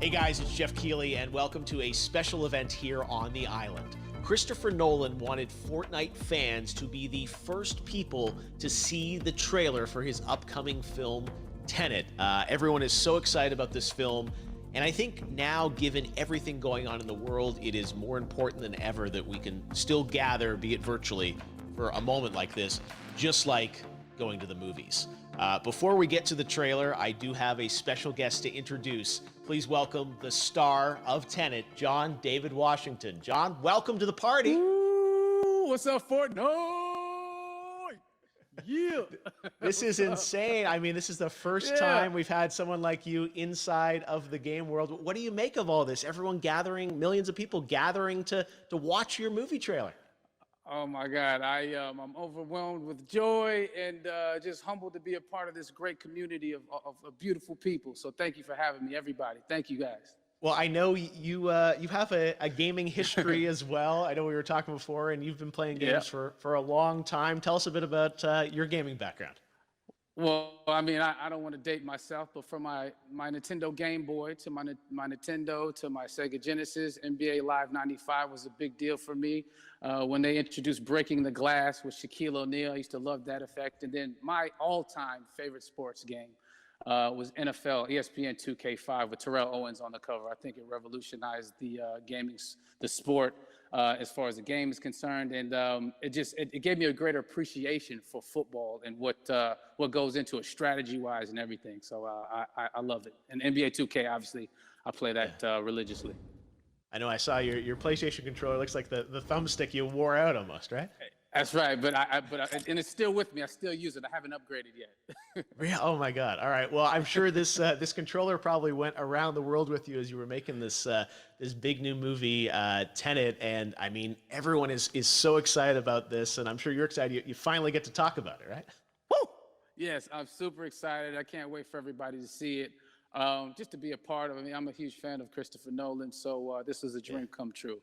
Hey guys, it's Jeff Keighley, and welcome to a special event here on the island. Christopher Nolan wanted Fortnite fans to be the first people to see the trailer for his upcoming film, Tenet. Everyone is so excited about this film, and I think now, given everything going on in the world, it is more important than ever that we can still gather, be it virtually, for a moment like this, just like going to the movies. Before we get to the trailer, I do have a special guest to introduce. Please welcome the star of Tenet, John David Washington. John, welcome to the party. Ooh, what's up, Fortnite? Yeah. This is insane. I mean, this is the first time we've had someone like you inside of the game world. What do you make of all this? Everyone gathering, millions of people gathering to watch your movie trailer. Oh my God, I'm overwhelmed with joy and just humbled to be a part of this great community of beautiful people. So thank you for having me, everybody. Thank you, guys. Well, I know you have a gaming history as well. I know we were talking before, and you've been playing games for a long time. Tell us a bit about your gaming background. Well, I mean, I don't want to date myself, but from my Nintendo Game Boy to my Nintendo to my Sega Genesis, NBA Live 95 was a big deal for me. When they introduced Breaking the Glass with Shaquille O'Neal, I used to love that effect. And then my all-time favorite sports game was NFL ESPN 2K5 with Terrell Owens on the cover. I think it revolutionized the the sport as far as the game is concerned, and it gave me a greater appreciation for football and what goes into it strategy-wise and everything. So I love it. And NBA 2K, obviously, I play that religiously. I know I saw your PlayStation controller. Looks like the thumbstick you wore out almost, right? That's right, but and it's still with me. I still use it. I haven't upgraded yet. Yeah. Oh my God. All right. Well, I'm sure this this controller probably went around the world with you as you were making this this big new movie, Tenet. And I mean, everyone is so excited about this, and I'm sure you're excited. You finally get to talk about it, right? Woo! Yes, I'm super excited. I can't wait for everybody to see it. Just to be a part of it. I mean, I'm a huge fan of Christopher Nolan, so this is a dream come true.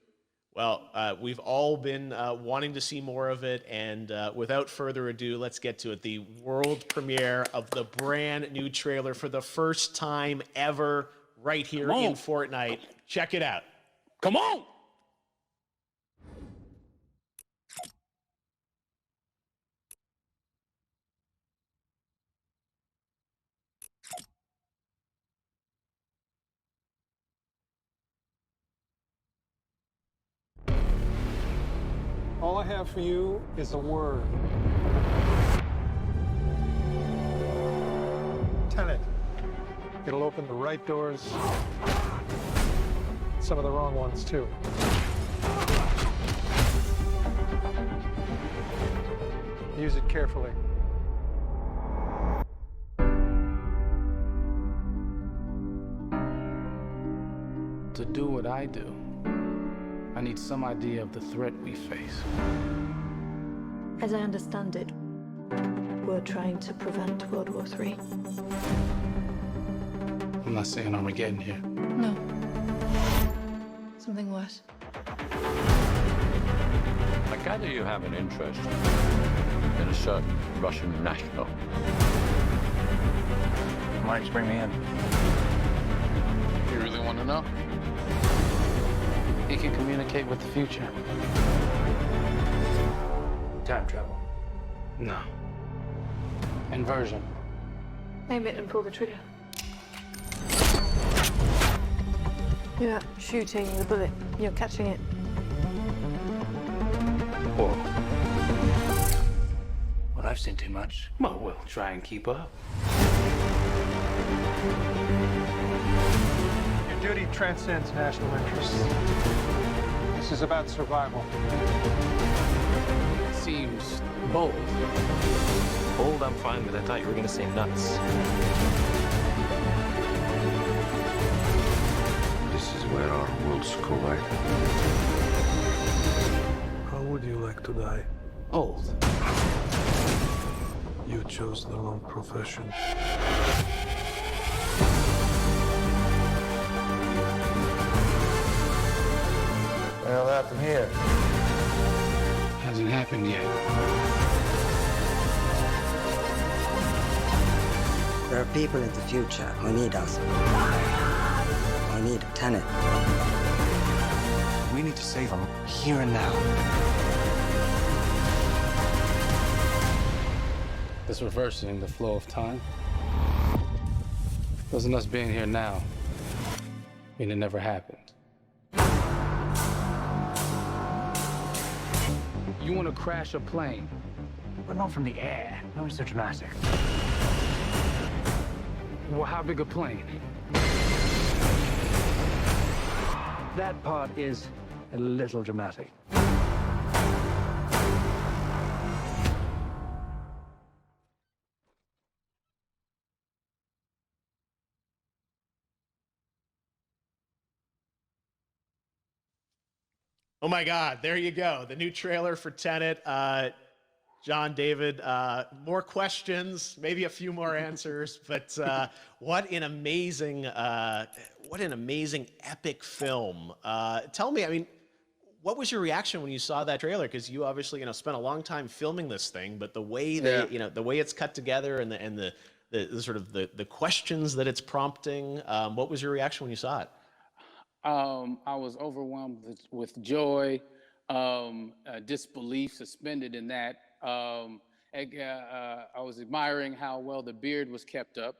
Well, we've all been wanting to see more of it, and without further ado, let's get to it. The world premiere of the brand new trailer for the first time ever right here in Fortnite. Check it out. Come on! All I have for you is a word. Tenet. It'll open the right doors, some of the wrong ones too. Use it carefully. To do what I do, I need some idea of the threat we face. As I understand it, we're trying to prevent World War III. I'm not saying Armageddon here. No. Something worse. I gather you have an interest in a certain Russian national. Why don't you bring me in? You really want to know? He can communicate with the future. Time travel. No. Inversion. Aim it and pull the trigger. You're not shooting the bullet, you're catching it. Whoa. Well, I've seen too much. Well, we'll try and keep up. Your duty transcends national interests. This is about survival. It seems bold. Bold, I'm fine with. I thought you were going to say nuts. This is where our worlds collide. How would you like to die? Old. You chose the wrong profession. Well, that from here. Hasn't happened yet. There are people in the future who need us. I need Tenet. We need to save him here and now. This reversing the flow of time. Doesn't us being here now mean it never happened? You want to crash a plane? But not from the air. No, it's so dramatic. Well, how big a plane? That part is a little dramatic. Oh my God, there you go. The new trailer for Tenet. John, David, more questions, maybe a few more answers, but what an amazing epic film. Tell me, I mean, what was your reaction when you saw that trailer? Because you obviously, spent a long time filming this thing, but the way the way it's cut together and the sort of the questions that it's prompting, what was your reaction when you saw it? I was overwhelmed with joy, disbelief, suspended in that. I was admiring how well the beard was kept up.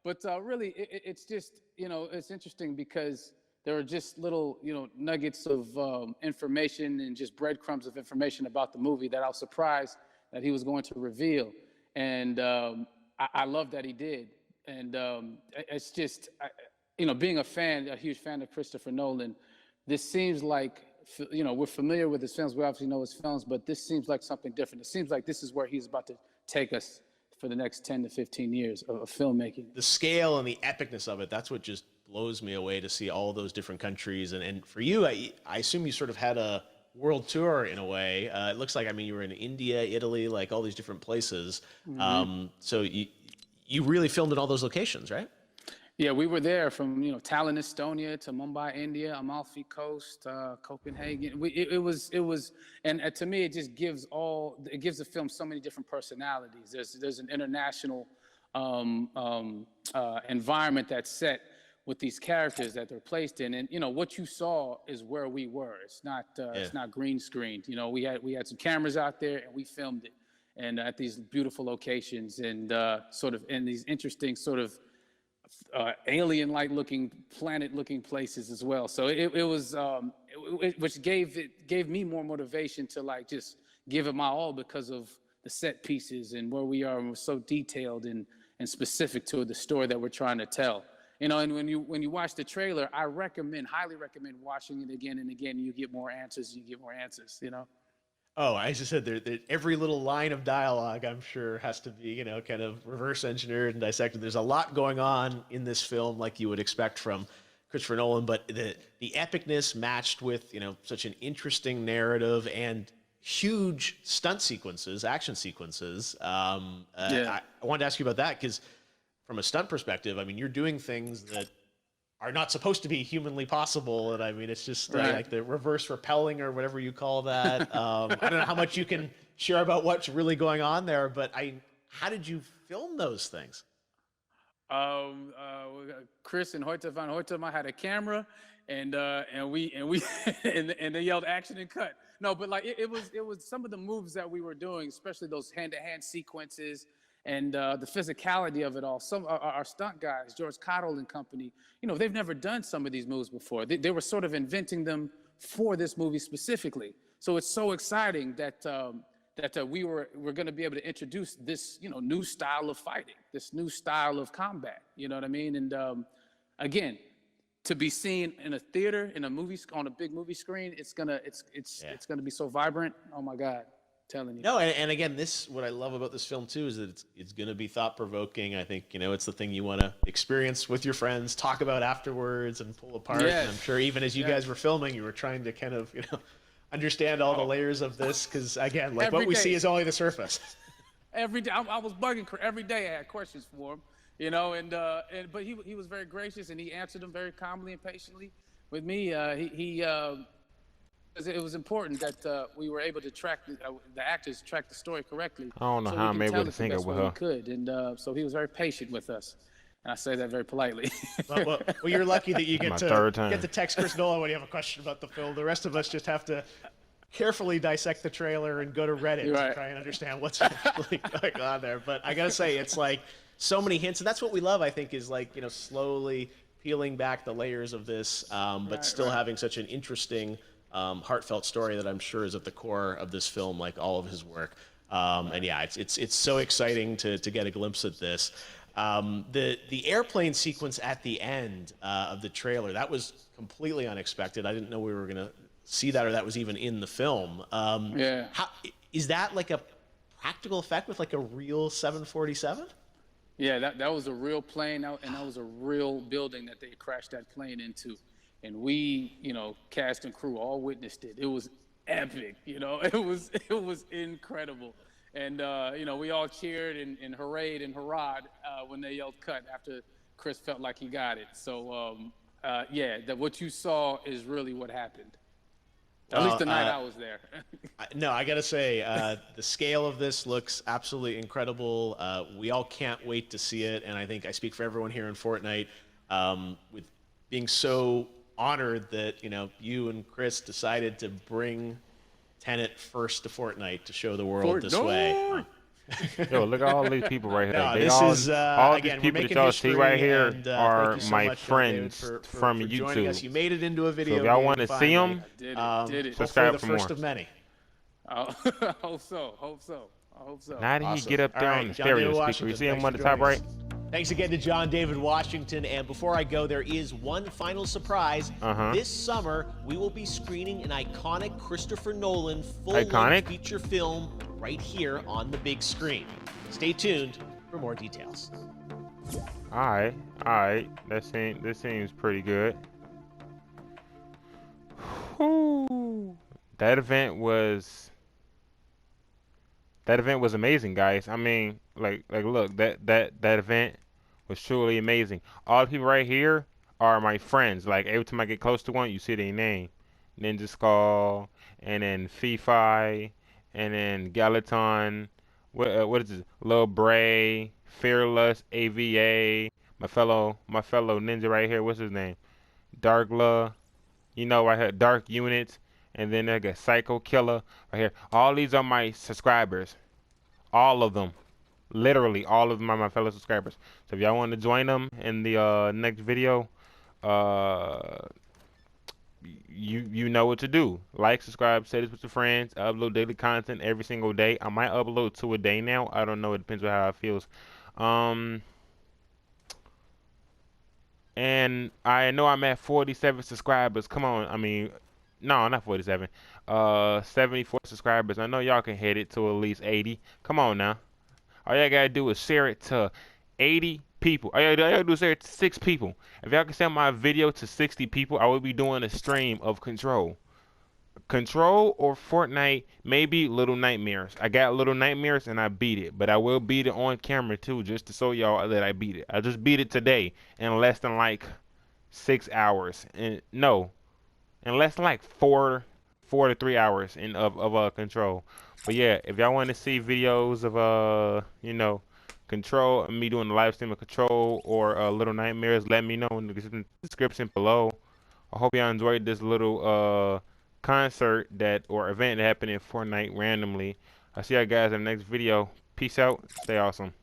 But really, it's just, it's interesting because there are just little, nuggets of information and just breadcrumbs of information about the movie that I was surprised that he was going to reveal. And I love that he did. And it's just, being a huge fan of Christopher Nolan, this seems like, we're familiar with his films. We obviously know his films, but this seems like something different. It seems like this is where he's about to take us for the next 10 to 15 years of filmmaking. The scale and the epicness of it, that's what just blows me away to see all those different countries. And for you, I assume you sort of had a world tour in a way. It looks like, you were in India, Italy, like all these different places. Mm-hmm. So you really filmed in all those locations, right? Yeah, we were there from Tallinn, Estonia, to Mumbai, India, Amalfi Coast, Copenhagen. It was, and to me, it just gives the film so many different personalities. There's an international environment that's set with these characters that they're placed in, and what you saw is where we were. It's not green screened. We had some cameras out there and we filmed it, and at these beautiful locations and sort of in these interesting sort of alien-like looking, planet-looking places as well. So it was, which gave me more motivation to just give it my all because of the set pieces and where we are, and we're so detailed and specific to the story that we're trying to tell. And when you watch the trailer, I highly recommend watching it again and again. You get more answers. Oh, I just said every little line of dialogue, I'm sure, has to be, kind of reverse engineered and dissected. There's a lot going on in this film, like you would expect from Christopher Nolan, but the epicness matched with, such an interesting narrative and huge stunt sequences, action sequences. I wanted to ask you about that because from a stunt perspective, you're doing things that are not supposed to be humanly possible. And it's just like the reverse rappelling or whatever you call that. I don't know how much you can share about what's really going on there, but how did you film those things? Chris and Hoyte van Hoytema had a camera and they yelled action and cut. No, but it was some of the moves that we were doing, especially those hand-to-hand sequences, and the physicality of it all. Some our stunt guys, George Cottle and company, they've never done some of these moves before. They were sort of inventing them for this movie specifically. So it's so exciting that we're going to be able to introduce this new style of fighting, this new style of combat. You know what I mean? And again, to be seen in a theater, in a movie, on a big movie screen, it's gonna be so vibrant. Oh my God. Telling you. No, and again, what I love about this film too is that it's going to be thought-provoking. I think it's the thing you want to experience with your friends, talk about afterwards, and pull apart. Yes. And I'm sure even as you guys were filming, you were trying to kind of understand all the layers of this because again, what we see is only the surface. Every day, I was bugging every day. I had questions for him, but he was very gracious and he answered them very calmly and patiently with me. It was important that we were able to track the actors track the story correctly. I don't know how I'm able to think of with her. We could, and so he was very patient with us. And I say that very politely. Well, you're lucky that you get My to third time. get to text Chris Nolan when you have a question about the film. The rest of us just have to carefully dissect the trailer and go to Reddit You're to right. try and understand what's actually going on there. But I gotta say, it's like so many hints, and that's what we love. I think is like slowly peeling back the layers of this, but still having such an interesting, heartfelt story that I'm sure is at the core of this film, like all of his work. And yeah, it's so exciting to get a glimpse at this. The airplane sequence at the end of the trailer, that was completely unexpected. I didn't know we were gonna see that, or that was even in the film. Yeah. Is that like a practical effect with like a real 747? Yeah, that was a real plane, and that was a real building that they crashed that plane into. And we, cast and crew all witnessed it. It was epic, it was incredible. And, we all cheered and hoorayed and hurrahed when they yelled cut after Chris felt like he got it. So, that what you saw is really what happened. At least the night I was there. No, I gotta say, the scale of this looks absolutely incredible. We all can't wait to see it, and I think I speak for everyone here in Fortnite with being so honored that you and Chris decided to bring Tenet first to Fortnite to show the world this way. Yo, look at all these people right here. No, they this all, is all again, these we're people that making y'all see history, right here and, are thank you so my much, John friends David, from for YouTube. joining us. You made it into a video. So if y'all game want to see finally. them, Did it. subscribe Hopefully for the first more. of many. I hope so. Now that Awesome. he get up there All on right, the John David stereo speaker, Washington, you see him thanks on for the top joining right? us. Thanks again to John David Washington. And before I go, there is one final surprise. This summer, we will be screening an iconic Christopher Nolan full-length feature film right here on the big screen. Stay tuned for more details. All right. This seems pretty good. Whew. That event was amazing, guys. I mean, like look, that event was truly amazing. All the people right here are my friends. Like every time I get close to one, you see their name. Ninja Skull, and then Fifi, and then Galaton. What is this? Lil Bray, Fearless, AVA, my fellow ninja right here. What's his name? Darkla. I had Dark Units, and then I got Psycho Killer right here. All these are my subscribers. All of them. Literally, all of them are my fellow subscribers. So if y'all want to join them in the next video, you know what to do. Like, subscribe, share this with your friends. I upload daily content every single day. I might upload 2 a day now. I don't know. It depends on how it feels. And I know I'm at 47 subscribers. Come on. I mean, no, not 47. 74 subscribers. I know y'all can hit it to at least 80. Come on now. All y'all gotta do is share it to 80 people. All y'all gotta do is share it to 6 people. If y'all can send my video to 60 people, I will be doing a stream of Control. Control or Fortnite, maybe Little Nightmares. I got Little Nightmares and I beat it, but I will beat it on camera too, just to show y'all that I beat it. I just beat it today in less than like 6 hours. And no, in less than like 4 to 3 hours of Control. But yeah, if y'all want to see videos of Control, me doing the live stream of Control or Little Nightmares, let me know in the description below. I hope y'all enjoyed this little concert or event that happened in Fortnite randomly. I'll see y'all guys in the next video. Peace out. Stay awesome.